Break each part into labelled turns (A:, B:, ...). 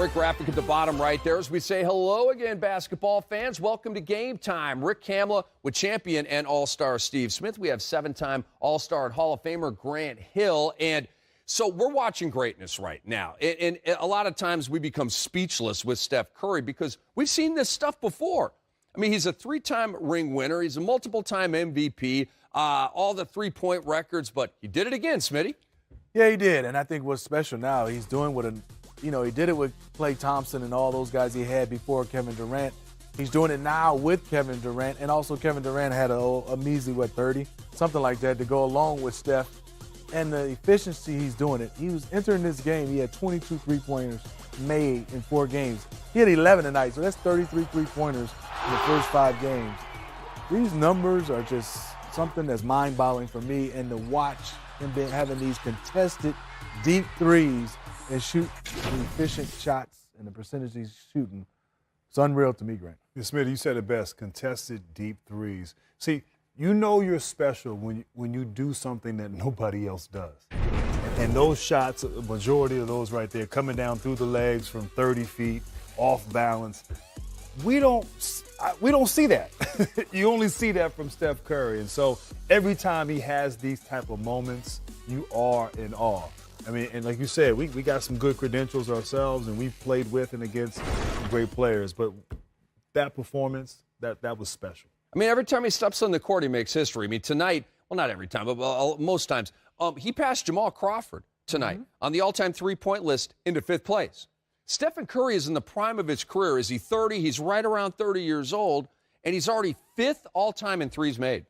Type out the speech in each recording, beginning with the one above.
A: Great graphic at the bottom right there as we say hello again, basketball fans. Welcome to Game Time. Rick Kamla with champion and all-star Steve Smith. We have seven-time all-star and Hall of Famer Grant Hill. And so we're watching greatness right now. And a lot of times we become speechless with Steph Curry because we've seen this stuff before. I mean, he's a three-time ring winner. He's a multiple-time MVP, all the three-point records, but he did it again, Smitty.
B: Yeah, he did. And I think what's special now, he's doing what he did it with Klay Thompson and all those guys he had before Kevin Durant. He's doing it now with Kevin Durant. And also Kevin Durant had a measly, 30? Something like that to go along with Steph. And the efficiency he's doing it. He was entering this game. He had 22 three-pointers made in 4 games. He had 11 tonight, so that's 33 three-pointers in the first 5 games. These numbers are just something that's mind-boggling for me. And to watch him having these contested deep threes and shoot the efficient shots and the percentage he's shooting, it's unreal to me, Grant.
C: Yeah, Smitty, you said it best, contested deep threes. See, you know you're special when you do something that nobody else does. And those shots, a majority of those right there, coming down through the legs from 30 feet, off balance, we don't see that. You only see that from Steph Curry. And so every time he has these type of moments, you are in awe. I mean, and like you said, we got some good credentials ourselves, and we've played with and against some great players. But that performance, that was special.
A: I mean, every time he steps on the court, he makes history. I mean, tonight, well, not every time, but most times, he passed Jamal Crawford tonight on the all-time three-point list into 5th place. Stephen Curry is in the prime of his career. Is he 30? He's right around 30 years old, and he's already 5th all-time in threes made.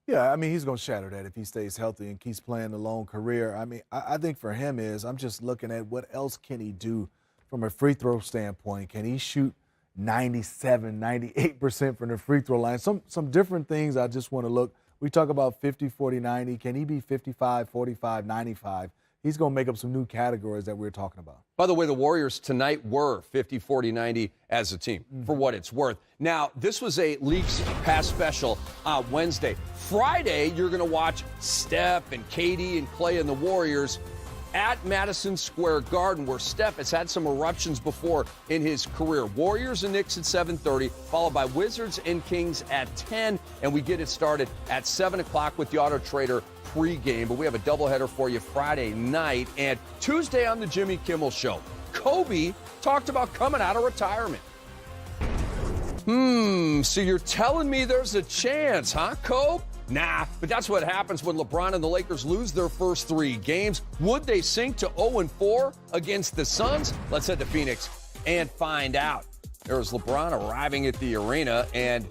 B: Yeah, I mean, he's going to shatter that if he stays healthy and keeps playing a long career. I mean, I think for him I'm just looking at what else can he do from a free throw standpoint. Can he shoot 97, 98% from the free throw line? Some different things I just want to look. We talk about 50, 40, 90. Can he be 55, 45, 95? He's going to make up some new categories that we're talking about.
A: By the way, the Warriors tonight were 50, 40, 90 as a team, for what it's worth. Now, this was a Leagues Pass special Wednesday. Friday, you're going to watch Steph and KD and Klay and the Warriors at Madison Square Garden, where Steph has had some eruptions before in his career. Warriors and Knicks at 7:30, followed by Wizards and Kings at 10, and we get it started at 7 o'clock with the Auto Trader pregame. But we have a doubleheader for you Friday night, and Tuesday on the Jimmy Kimmel Show. Kobe talked about coming out of retirement. So you're telling me there's a chance, huh, Kobe? Nah, but that's what happens when LeBron and the Lakers lose their first 3 games. Would they sink to 0-4 against the Suns? Let's head to Phoenix and find out. There's LeBron arriving at the arena and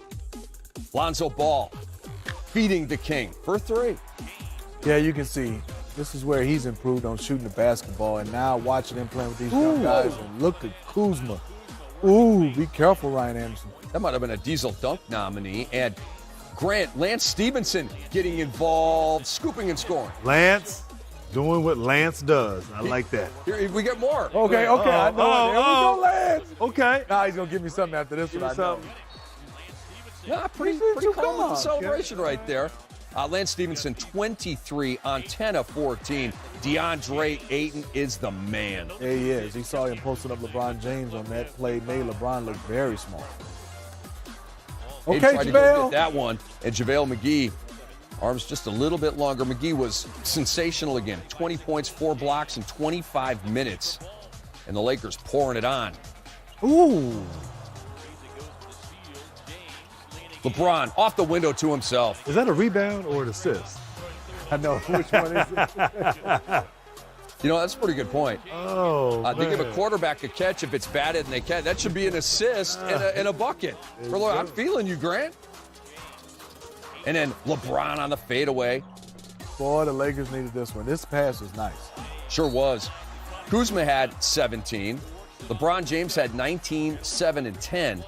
A: Lonzo Ball feeding the king for 3.
B: Yeah, you can see this is where he's improved on shooting the basketball, and now watching him playing with these young guys. And look at Kuzma. Ooh, be careful, Ryan Anderson.
A: That might have been a Diesel Dunk nominee. And Grant, Lance Stevenson getting involved, scooping and scoring.
C: Lance doing what Lance does. I like that.
A: Here, we get more.
B: Okay, I know. There we go, Lance.
C: Okay.
B: Now he's going to give me something after this one, I know.
A: Yeah, pretty calm with the celebration right there. Lance Stevenson, 23 on 10 of 14. DeAndre Ayton is the man.
B: There he is. He saw him posting up LeBron James on that play, made LeBron look very small.
A: They
B: Okay,
A: tried to go
B: JaVale.
A: get that one, and JaVale McGee, arms just a little bit longer. McGee was sensational again. 20 points, 4 blocks in 25 minutes. And the Lakers pouring it on.
B: Ooh.
A: LeBron off the window to himself.
C: Is that a rebound or an assist?
B: I know. Which one is it?
A: You know, that's a pretty good point.
C: Oh,
A: They give a quarterback a catch if it's batted and they catch. That should be an assist and a bucket. I'm feeling you, Grant. And then LeBron on the fadeaway.
B: Boy, the Lakers needed this one. This pass was nice.
A: Sure was. Kuzma had 17. LeBron James had 19, 7, and 10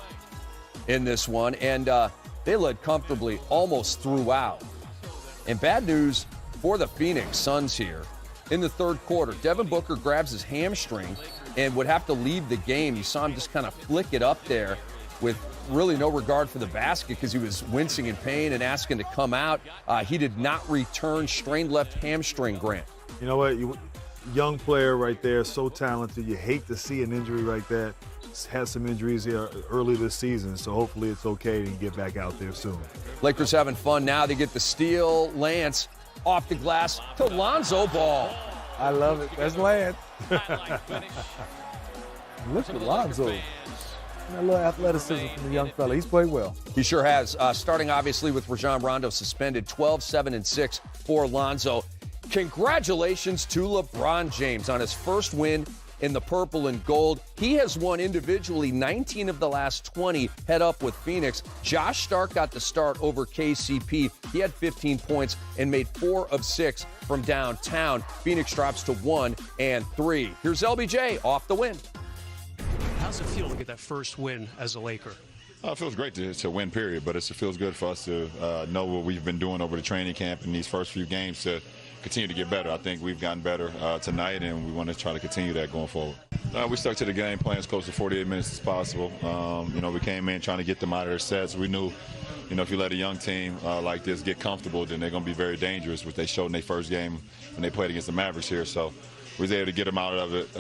A: in this one. And they led comfortably almost throughout. And bad news for the Phoenix Suns here. In the third quarter, Devin Booker grabs his hamstring and would have to leave the game. You saw him just kind of flick it up there with really no regard for the basket because he was wincing in pain and asking to come out. He did not return, strained left hamstring, Grant.
C: You know what? young player right there, so talented. You hate to see an injury like that. Had some injuries here early this season, so hopefully it's okay to get back out there soon.
A: Lakers having fun now. They get the steal. Lance off the glass to Lonzo Ball.
B: I love it. That's Lance. Look at Lonzo. A little athleticism from the young fella. He's played well.
A: He sure has. Starting obviously with Rajon Rondo suspended, 12-7-6 for Lonzo. Congratulations to LeBron James on his first win in the purple and gold. He has won individually 19 of the last 20 head up with Phoenix. Josh Stark got the start over KCP. He had 15 points and made 4 of 6 from downtown. Phoenix drops to 1-3. Here's LBJ off the win.
D: How's it feel to get that first win as a Laker?
E: It feels great to win, period, but it feels good for us to know what we've been doing over the training camp in these first few games to continue to get better. I think we've gotten better tonight, and we want to try to continue that going forward. We stuck to the game plan as close to 48 minutes as possible. We came in trying to get them out of their sets. We knew, if you let a young team like this get comfortable, then they're going to be very dangerous, which they showed in their first game when they played against the Mavericks here. So we was able to get them out of it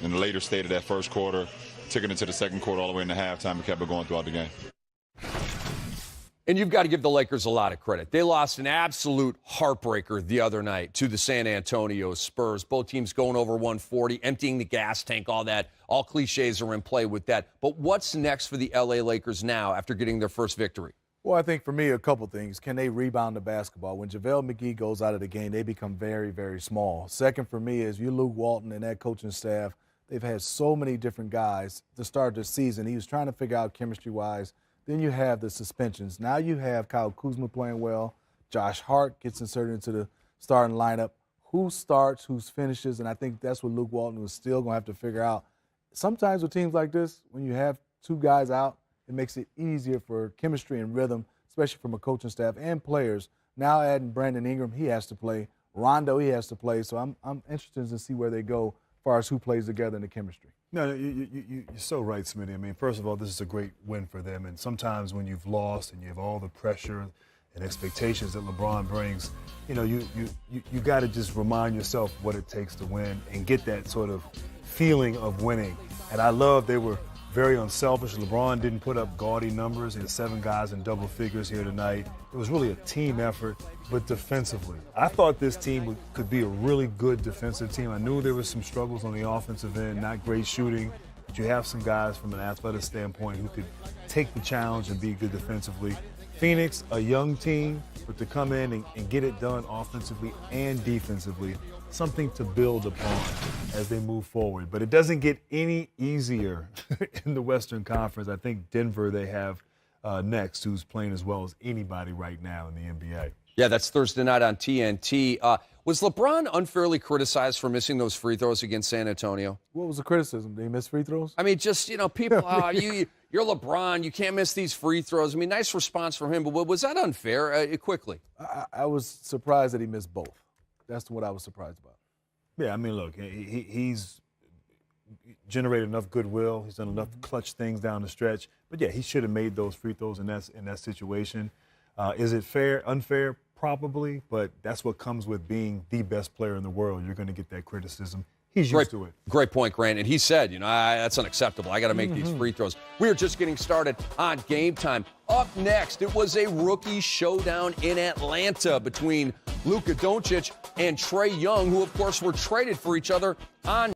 E: in the later state of that first quarter, took it into the second quarter all the way into halftime, and kept it going throughout the game.
A: And you've got to give the Lakers a lot of credit. They lost an absolute heartbreaker the other night to the San Antonio Spurs. Both teams going over 140, emptying the gas tank, all that. All cliches are in play with that. But what's next for the L.A. Lakers now after getting their first victory?
B: Well, I think for me, a couple things. Can they rebound the basketball? When JaVale McGee goes out of the game, they become very, very small. Second for me is Luke Walton and that coaching staff. They've had so many different guys to start this season. He was trying to figure out chemistry-wise. Then you have the suspensions. Now you have Kyle Kuzma playing well. Josh Hart gets inserted into the starting lineup. Who starts, who finishes, and I think that's what Luke Walton was still going to have to figure out. Sometimes with teams like this, when you have two guys out, it makes it easier for chemistry and rhythm, especially from a coaching staff and players. Now adding Brandon Ingram, he has to play. Rondo, he has to play. So I'm interested to see where they go as far as who plays together in the chemistry.
C: No, you're so right, Smitty. I mean, first of all, this is a great win for them. And sometimes when you've lost and you have all the pressure and expectations that LeBron brings, you got to just remind yourself what it takes to win and get that sort of feeling of winning. And I love they were very unselfish. LeBron didn't put up gaudy numbers. He had 7 guys in double figures here tonight. It was really a team effort, but defensively. I thought this team could be a really good defensive team. I knew there was some struggles on the offensive end, not great shooting, but you have some guys from an athletic standpoint who could take the challenge and be good defensively. Phoenix, a young team, but to come in and get it done offensively and defensively, something to build upon as they move forward. But it doesn't get any easier in the Western Conference. I think Denver they have next, who's playing as well as anybody right now in the NBA.
A: Yeah, that's Thursday night on TNT. Was LeBron unfairly criticized for missing those free throws against San Antonio?
B: What was the criticism? Did he miss free throws?
A: I mean, just, people, you're LeBron, you can't miss these free throws. I mean, nice response from him, but was that unfair? Quickly.
B: I was surprised that he missed both. That's what I was surprised about.
C: Yeah, I mean, look, he's generated enough goodwill. He's done enough clutch things down the stretch. But, yeah, he should have made those free throws in that situation. Is it fair, unfair? Probably, but that's what comes with being the best player in the world. You're going to get that criticism. He's used to it.
A: Great point, Grant. And he said, that's unacceptable. I got to make these free throws. We are just getting started on Game Time. Up next, it was a rookie showdown in Atlanta between Luka Doncic and Trae Young, who, of course, were traded for each other on